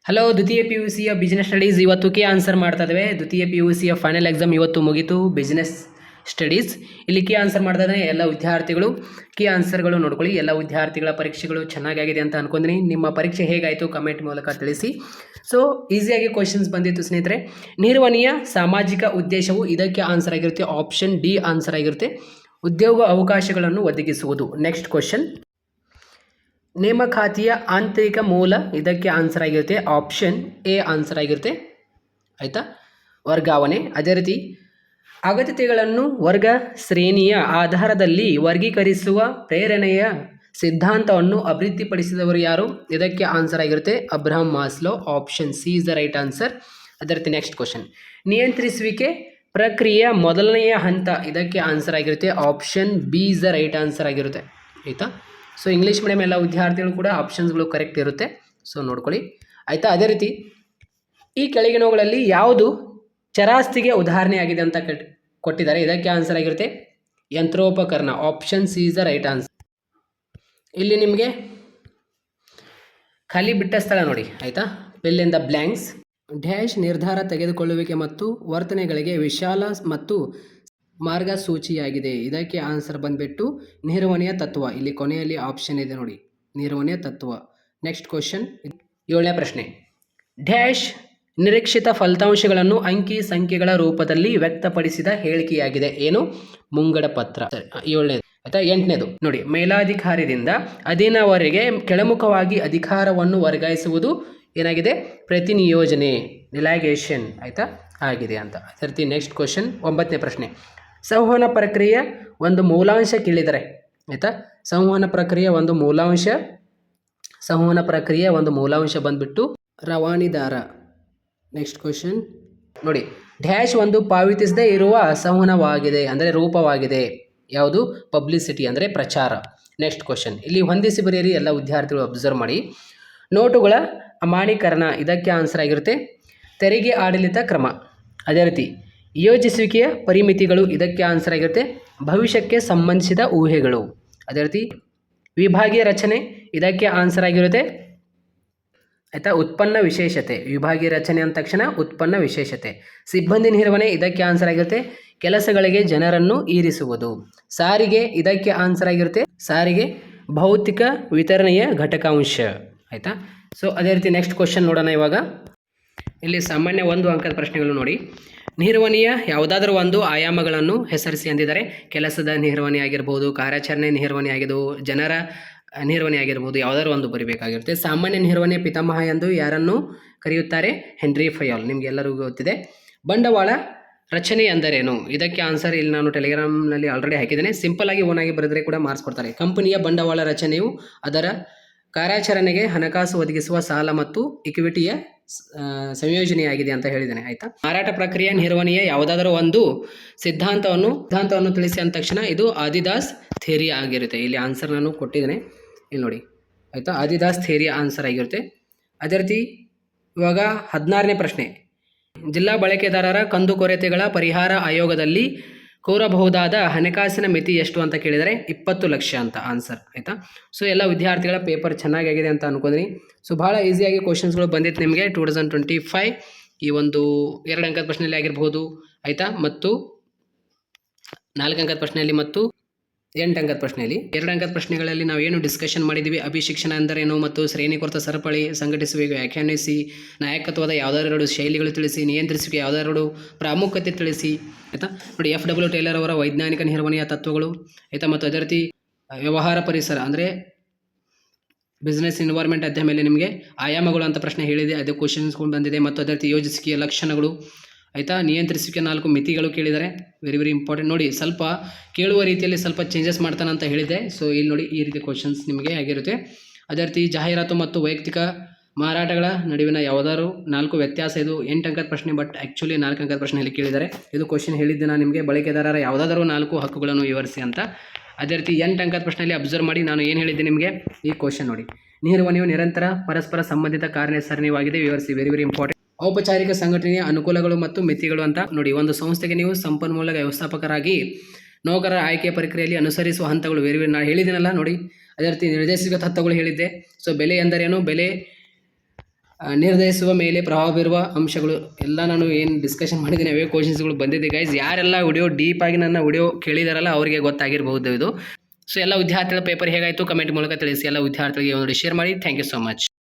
Hello, ದ್ವಿತೀಯ P U ಸಿಯ business studies ಇವತ್ತು ಕೆ ಆನ್ಸರ್ ಮಾಡ್ತಾ ಇದ್ದೇವೆ. ದ್ವಿತೀಯ ಪಿ ಯು ಸಿಯ ಫೈನಲ್ ಎಕ್ಸಾಮ್ ಇವತ್ತು ಮುಗೀತು. ಬಿಸ್ನೆಸ್ ಸ್ಟಡೀಸ್ ಇಲ್ಲಿ ಕೆ ಆನ್ಸರ್ ಮಾಡ್ತಾ ಇದ್ದಾರೆ. ಎಲ್ಲ ವಿದ್ಯಾರ್ಥಿಗಳು ಕೆ ಆನ್ಸರ್ಗಳು ನೋಡ್ಕೊಳ್ಳಿ. ಎಲ್ಲ ವಿದ್ಯಾರ್ಥಿಗಳ ಪರೀಕ್ಷೆಗಳು ಚೆನ್ನಾಗಿದೆ ಅಂತ ಅನ್ಕೊಂತೀನಿ. ನಿಮ್ಮ ಪರೀಕ್ಷೆ ಹೇಗಾಯಿತು ಕಮೆಂಟ್ ಮೂಲಕ ತಿಳಿಸಿ. ಸೊ ಈಸಿಯಾಗಿ ಕ್ವಶನ್ಸ್ ಬಂದಿತ್ತು ಸ್ನೇಹಿತರೆ. ನಿರ್ವಹಣೆಯ ಸಾಮಾಜಿಕ ಉದ್ದೇಶವು ಇದಕ್ಕೆ ಆನ್ಸರ್ ಆಗಿರುತ್ತೆ. ಆಪ್ಷನ್ ಡಿ ಆನ್ಸರ್ ಆಗಿರುತ್ತೆ. ಉದ್ಯೋಗ ಅವಕಾಶಗಳನ್ನು ಒದಗಿಸುವುದು. Next question. ನೇಮಕಾತಿಯ ಆಂತರಿಕ ಮೂಲ ಇದಕ್ಕೆ ಆನ್ಸರ್ ಆಗಿರುತ್ತೆ. ಆಪ್ಷನ್ ಎ ಆನ್ಸರ್ ಆಗಿರುತ್ತೆ. ಆಯಿತಾ. ವರ್ಗಾವಣೆ. ಅದೇ ರೀತಿ ಅಗತ್ಯತೆಗಳನ್ನು ವರ್ಗ ಶ್ರೇಣಿಯ ಆಧಾರದಲ್ಲಿ ವರ್ಗೀಕರಿಸುವ ಪ್ರೇರಣೆಯ ಸಿದ್ಧಾಂತವನ್ನು ಅಭಿವೃದ್ಧಿಪಡಿಸಿದವರು ಯಾರು? ಇದಕ್ಕೆ ಆನ್ಸರ್ ಆಗಿರುತ್ತೆ Abraham Maslow. Option C is the right answer. ಅದೇ ರೀತಿ ನೆಕ್ಸ್ಟ್ ಕ್ವಶನ್. ನಿಯಂತ್ರಿಸುವಿಕೆ ಪ್ರಕ್ರಿಯೆಯ ಮೊದಲನೆಯ ಹಂತ ಇದಕ್ಕೆ ಆನ್ಸರ್ ಆಗಿರುತ್ತೆ. Option B is the right answer ಆಗಿರುತ್ತೆ. ಆಯಿತಾ. ಸೊ ಇಂಗ್ಲೀಷ್ ಮೀಡಿಯಮ್ ಎಲ್ಲ ವಿದ್ಯಾರ್ಥಿಗಳು ಕೂಡ ಆಪ್ಷನ್ಸ್ಗಳು ಕರೆಕ್ಟ್ ಇರುತ್ತೆ. ಸೊ ನೋಡ್ಕೊಳ್ಳಿ. ಆಯಿತಾ. ಅದೇ ರೀತಿ ಈ ಕೆಳಗಿನವುಗಳಲ್ಲಿ ಯಾವುದು ಚರಾಸ್ತಿಗೆ ಉದಾಹರಣೆ ಆಗಿದೆ ಅಂತ ಕೊಟ್ಟಿದ್ದಾರೆ. ಇದಕ್ಕೆ ಆನ್ಸರ್ ಆಗಿರುತ್ತೆ ಯಂತ್ರೋಪಕರಣ. Option C is the right answer. ಇಲ್ಲಿ ನಿಮಗೆ ಖಾಲಿ ಬಿಟ್ಟ ಸ್ಥಳ ನೋಡಿ. ಆಯಿತಾ. Fill in the blanks. Dash ನಿರ್ಧಾರ ತೆಗೆದುಕೊಳ್ಳುವಿಕೆ ಮತ್ತು ವರ್ತನೆಗಳಿಗೆ ವಿಶಾಲ ಮತ್ತು ಮಾರ್ಗಸೂಚಿಯಾಗಿದೆ. ಇದಕ್ಕೆ ಆನ್ಸರ್ ಬಂದುಬಿಟ್ಟು ನಿರ್ವಹಣೆಯ ತತ್ವ. ಇಲ್ಲಿ ಕೊನೆಯಲ್ಲಿ ಆಪ್ಷನ್ ಇದೆ ನೋಡಿ, ನಿರ್ವಹಣೆಯ ತತ್ವ. Next question. 7ನೇ ಪ್ರಶ್ನೆ. ಡ್ಯಾಶ್ ನಿರೀಕ್ಷಿತ ಫಲಿತಾಂಶಗಳನ್ನು ಅಂಕಿ ಸಂಖ್ಯೆಗಳ ರೂಪದಲ್ಲಿ ವ್ಯಕ್ತಪಡಿಸಿದ ಹೇಳಿಕೆಯಾಗಿದೆ. ಏನು? ಮುಂಗಡ ಪತ್ರ. 7ನೇದು. ಆಯ್ತಾ. 8ನೇದು ನೋಡಿ, ಮೇಲಾಧಿಕಾರಿದಿಂದ ಅಧೀನವರೆಗೆ ಕೆಳಮುಖವಾಗಿ ಅಧಿಕಾರವನ್ನು ವರ್ಗಾಯಿಸುವುದು ಏನಾಗಿದೆ? ಪ್ರತಿನಿಯೋಜನೆ, ಡಿಲೈಗೇಷನ್. ಆಯಿತಾ, ಆಗಿದೆ ಅಂತ. ಅದೇ ರೀತಿ ನೆಕ್ಸ್ಟ್ ಕ್ವಶನ್. 9ನೇ ಪ್ರಶ್ನೆ. ಸಂವಹನ ಪ್ರಕ್ರಿಯೆ ಒಂದು ಮೂಲಾಂಶ ಕೇಳಿದರೆ. ಆಯಿತಾ. ಸಂವಹನ ಪ್ರಕ್ರಿಯೆ ಒಂದು ಮೂಲಾಂಶ ಬಂದ್ಬಿಟ್ಟು ರವಾನಿದಾರ. ನೆಕ್ಸ್ಟ್ ಕ್ವಶನ್ ನೋಡಿ, ಡ್ಯಾಶ್ ಒಂದು ಪಾವತಿಸದೇ ಇರುವ ಸಂವಹನವಾಗಿದೆ ಅಂದರೆ ರೂಪವಾಗಿದೆ. ಯಾವುದು? ಪಬ್ಲಿಸಿಟಿ ಅಂದರೆ ಪ್ರಚಾರ. Next question. ಇಲ್ಲಿ ಹೊಂದಿಸಿ ಬರೆಯಿರಿ ಎಲ್ಲ ವಿದ್ಯಾರ್ಥಿಗಳು ಅಬ್ಸರ್ವ್ ಮಾಡಿ. ನೋಟುಗಳ ಅಮಾನ್ಯೀಕರಣ ಇದಕ್ಕೆ ಆನ್ಸರ್ ಆಗಿರುತ್ತೆ ತೆರಿಗೆ ಆಡಳಿತ ಕ್ರಮ. ಅದೇ ರೀತಿ ಯೋಜಿಸುವಿಕೆಯ ಪರಿಮಿತಿಗಳು ಇದಕ್ಕೆ ಆನ್ಸರ್ ಆಗಿರುತ್ತೆ ಭವಿಷ್ಯಕ್ಕೆ ಸಂಬಂಧಿಸಿದ ಊಹೆಗಳು. ಅದೇ ರೀತಿ ವಿಭಾಗೀಯ ರಚನೆ ಇದಕ್ಕೆ ಆನ್ಸರ್ ಆಗಿರುತ್ತೆ. ಆಯಿತಾ. ಉತ್ಪನ್ನ ವಿಶೇಷತೆ. ವಿಭಾಗೀಯ ರಚನೆ ಅಂದ ತಕ್ಷಣ ಉತ್ಪನ್ನ ವಿಶೇಷತೆ. ಸಿಬ್ಬಂದಿ ನಿರ್ವಹಣೆ ಇದಕ್ಕೆ ಆನ್ಸರ್ ಆಗಿರುತ್ತೆ ಕೆಲಸಗಳಿಗೆ ಜನರನ್ನು ಇರಿಸುವುದು. ಸಾರಿಗೆ ಇದಕ್ಕೆ ಆನ್ಸರ್ ಆಗಿರುತ್ತೆ ಸಾರಿಗೆ ಭೌತಿಕ ವಿತರಣೆಯ ಘಟಕಾಂಶ. ಆಯಿತಾ. ಸೊ ಅದೇ ರೀತಿ ನೆಕ್ಸ್ಟ್ ಕ್ವಶನ್ ನೋಡೋಣ. ಇವಾಗ ಇಲ್ಲಿ ಸಾಮಾನ್ಯ 1 ಅಂಕದ ಪ್ರಶ್ನೆಗಳು ನೋಡಿ. ನಿರ್ವಹಣೆಯ ಯಾವುದಾದ್ರೂ ಒಂದು ಆಯಾಮಗಳನ್ನು ಹೆಸರಿಸಿ ಅಂದಿದ್ದಾರೆ. ಕೆಲಸದ ನಿರ್ವಹಣೆ ಆಗಿರ್ಬೋದು, ಕಾರ್ಯಾಚರಣೆ ನಿರ್ವಹಣೆ ಆಗಿರ್ಬೋದು, ಜನರ ನಿರ್ವಹಣೆ ಆಗಿರ್ಬೋದು, ಯಾವುದಾದ್ರೂ ಒಂದು ಬರಿಬೇಕಾಗಿರುತ್ತೆ. ಸಾಮಾನ್ಯ ನಿರ್ವಹಣೆ ಪಿತಾಮಹ ಎಂದು ಯಾರನ್ನು ಕರೆಯುತ್ತಾರೆ? ಹೆನ್ರಿ ಫಯಾಲ್. ನಿಮಗೆಲ್ಲರಿಗೂ ಗೊತ್ತಿದೆ. ಬಂಡವಾಳ ರಚನೆ ಎಂದರೇನು? ಇದಕ್ಕೆ ಆನ್ಸರ್ ಇಲ್ಲಿ ನಾನು ಟೆಲಿಗ್ರಾಮ್ನಲ್ಲಿ ಆಲ್ರೆಡಿ ಹಾಕಿದ್ದೇನೆ. ಸಿಂಪಲ್ ಆಗಿ ಓನಾಗಿ ಬರೆದರೆ ಕೂಡ ಮಾರ್ಕ್ಸ್ ಕೊಡ್ತಾರೆ. ಕಂಪನಿಯ ಬಂಡವಾಳ ರಚನೆಯು ಅದರ ಕಾರ್ಯಾಚರಣೆಗೆ ಹಣಕಾಸು ಒದಗಿಸುವ ಸಾಲ ಮತ್ತು ಇಕ್ವಿಟಿಯ ಸಂಯೋಜನೆಯಾಗಿದೆ ಅಂತ ಹೇಳಿದ್ದೇನೆ. ಆಯಿತಾ. ಮಾರಾಟ ಪ್ರಕ್ರಿಯೆ ನಿರ್ವಹಣೆಯ ಯಾವುದಾದ್ರೂ ಒಂದು ಸಿದ್ಧಾಂತವನ್ನು ತಿಳಿಸಿ ಅಂದ ತಕ್ಷಣ ಇದು ಆದಿದಾಸ್ ಥಿಯರಿ ಆಗಿರುತ್ತೆ. ಇಲ್ಲಿ ಆನ್ಸರ್ ನಾನು ಕೊಟ್ಟಿದ್ದೇನೆ, ಇಲ್ಲಿ ನೋಡಿ. ಆಯಿತಾ. ಆದಿದಾಸ್ ಥಿಯರಿ ಆನ್ಸರ್ ಆಗಿರುತ್ತೆ. ಅದೇ ರೀತಿ ಇವಾಗ 16ನೇ ಪ್ರಶ್ನೆ. ಜಿಲ್ಲಾ ಬಳಕೆದಾರರ ಕಂದುಕೊರತೆಗಳ ಪರಿಹಾರ ಆಯೋಗದಲ್ಲಿ ಕೋರಬಹುದಾದ ಹಣಕಾಸಿನ ಮಿತಿ ಎಷ್ಟು ಅಂತ ಕೇಳಿದರೆ 20 ಲಕ್ಷ ಅಂತ ಆನ್ಸರ್. ಆಯಿತಾ. ಸೊ ಎಲ್ಲ ವಿದ್ಯಾರ್ಥಿಗಳ ಪೇಪರ್ ಚೆನ್ನಾಗಿದೆ ಅಂತ ಅನ್ಕೊಂಡ್ರಿ. ಸೊ ಭಾಳ ಈಸಿಯಾಗಿ ಕ್ವಶನ್ಸ್ಗಳು ಬಂದಿತ್ತು ನಿಮಗೆ 2025 ಈ ಒಂದು 2 ಅಂಕದ ಪ್ರಶ್ನೆಯಲ್ಲಿ ಆಗಿರ್ಬೋದು. ಆಯಿತಾ. ಮತ್ತು 4 ಅಂಕದ ಪ್ರಶ್ನೆಯಲ್ಲಿ ಮತ್ತು 8 ಅಂಕದ ಪ್ರಶ್ನೆಯಲ್ಲಿ 2 ಅಂಕದ ಪ್ರಶ್ನೆಗಳಲ್ಲಿ ನಾವು ಏನು ಡಿಸ್ಕಷನ್ ಮಾಡಿದ್ದೀವಿ, ಅಭಿಶಿಕ್ಷಣ ಎಂದರೇನು ಮತ್ತು ಶ್ರೇಣೀಕೃತ ಸರಪಳಿ ಸಂಘಟಿಸುವಿಕೆ ವ್ಯಾಖ್ಯಾನಿಸಿ, ನಾಯಕತ್ವದ ಯಾವುದಾದ್ರೂ ಶೈಲಿಗಳು ತಿಳಿಸಿ, ನಿಯಂತ್ರಿಸುವಿಕೆ ಯಾವುದಾದ್ರೂ ಪ್ರಾಮುಖ್ಯತೆ ತಿಳಿಸಿ. ಆಯಿತಾ. ನೋಡಿ, FW ಟೇಲರ್ ಅವರ ವೈಜ್ಞಾನಿಕ ನಿರ್ವಹಣೆಯ ತತ್ವಗಳು. ಆಯಿತಾ. ಮತ್ತು ಅದೇ ರೀತಿ ವ್ಯವಹಾರ ಪರಿಸರ ಅಂದರೆ ಬಿಸ್ನೆಸ್ ಎನ್ವೈರ್ಮೆಂಟ್ ಅಧ್ಯಾಯ ಮೇಲೆ ನಿಮಗೆ ಆಯಾಮಗಳು ಅಂತ ಪ್ರಶ್ನೆ ಹೇಳಿದೆ, ಅದು ಕ್ವಶನ್ಸ್ಗಳು ಬಂದಿದೆ. ಮತ್ತು ಅದೇ ರೀತಿ ಯೋಜಿಸುವಿಕೆಯ ಲಕ್ಷಣಗಳು. ಆಯಿತಾ. ನಿಯಂತ್ರಿಸುವಿಕೆ 4 ಮಿತಿಗಳು ಕೇಳಿದರೆ ವೆರಿ ವೆರಿ ಇಂಪಾರ್ಟೆಂಟ್. ನೋಡಿ, ಸ್ವಲ್ಪ ಕೇಳುವ ರೀತಿಯಲ್ಲಿ ಸ್ವಲ್ಪ ಚೇಂಜಸ್ ಮಾಡ್ತಾನೆ ಅಂತ ಹೇಳಿದೆ. ಸೊ ಇಲ್ಲಿ ನೋಡಿ ಈ ರೀತಿ ಕ್ವಶನ್ಸ್ ನಿಮಗೆ ಆಗಿರುತ್ತೆ. ಅದೇ ರೀತಿ ಜಾಹೀರಾತು ಮತ್ತು ವೈಯಕ್ತಿಕ ಮಾರಾಟಗಳ ನಡುವಿನ ಯಾವುದಾದ್ರು 4 ವ್ಯತ್ಯಾಸ. ಇದು 8 ಅಂಕದ ಪ್ರಶ್ನೆ, ಬಟ್ ಆ್ಯಕ್ಚುಲಿ 4 ಅಂಕದ ಪ್ರಶ್ನೆಯಲ್ಲಿ ಕೇಳಿದ್ದಾರೆ. ಇದು ಕ್ವಶನ್ ಹೇಳಿದ್ದೆ ನಾನು ನಿಮಗೆ, ಬಳಕೆದಾರರ ಯಾವುದಾದ್ರೂ 4 ಹಕ್ಕುಗಳನ್ನು ವಿವರಿಸಿ ಅಂತ. ಅದೇ ರೀತಿ 8 ಅಂಕದ ಪ್ರಶ್ನೆಯಲ್ಲಿ ಅಬ್ಸರ್ವ್ ಮಾಡಿ ನಾನು ಏನು ಹೇಳಿದ್ದೆ ನಿಮಗೆ. ಈ ಕ್ವಶನ್ ನೋಡಿ, ನಿರ್ವಹಣೆಯು ನಿರಂತರ ಪರಸ್ಪರ ಸಂಬಂಧಿತ ಕಾರ್ಯಾಚರಣೆಯಾಗಿದೆ, ವಿವರಿಸಿ. Very very important. ಔಪಚಾರಿಕ ಸಂಘಟನೆಯ ಅನುಕೂಲಗಳು ಮತ್ತು ಮಿತಿಗಳು ಅಂತ ನೋಡಿ. ಒಂದು ಸಂಸ್ಥೆಗೆ ನೀವು ಸಂಪನ್ಮೂಲ ವ್ಯವಸ್ಥಾಪಕರಾಗಿ ನೌಕರರ ಆಯ್ಕೆಯ ಪ್ರಕ್ರಿಯೆಯಲ್ಲಿ ಅನುಸರಿಸುವ ಹಂತಗಳು ವೆರಿ ವೆರಿ ನಾನು ಹೇಳಿದ್ದೀನಲ್ಲ ನೋಡಿ. ಅದೇ ರೀತಿ ನಿರ್ದೇಶಕ ತತ್ವಗಳು ಹೇಳಿದ್ದೆ. ಸೊ ಬೆಲೆ ಎಂದರೇನು, ಬೆಲೆ ನಿರ್ಧರಿಸುವ ಮೇಲೆ ಪ್ರಭಾವ ಬೀರುವ ಅಂಶಗಳು ಎಲ್ಲ ನಾನು ಏನು ಡಿಸ್ಕಷನ್ ಮಾಡಿದ್ದೀನಿ ಅವೇ ಕ್ವಶನ್ಸ್ಗಳು ಬಂದಿದೆ ಗೈಸ್. ಯಾರೆಲ್ಲ ವಿಡಿಯೋ ಡೀಪಾಗಿ ನನ್ನ ವಿಡಿಯೋ ಕೇಳಿದಾರಲ್ಲ ಅವರಿಗೆ ಗೊತ್ತಾಗಿರಬಹುದು ಇದು. ಸೊ ಎಲ್ಲ ವಿದ್ಯಾರ್ಥಿಗಳ ಪೇಪರ್ ಹೇಗಾಯಿತು ಕಮೆಂಟ್ ಮೂಲಕ ತಿಳಿಸಿ. ಎಲ್ಲ ವಿದ್ಯಾರ್ಥಿಗಳಿಗೆ ಒಂದು ಶೇರ್ ಮಾಡಿ. Thank you so much.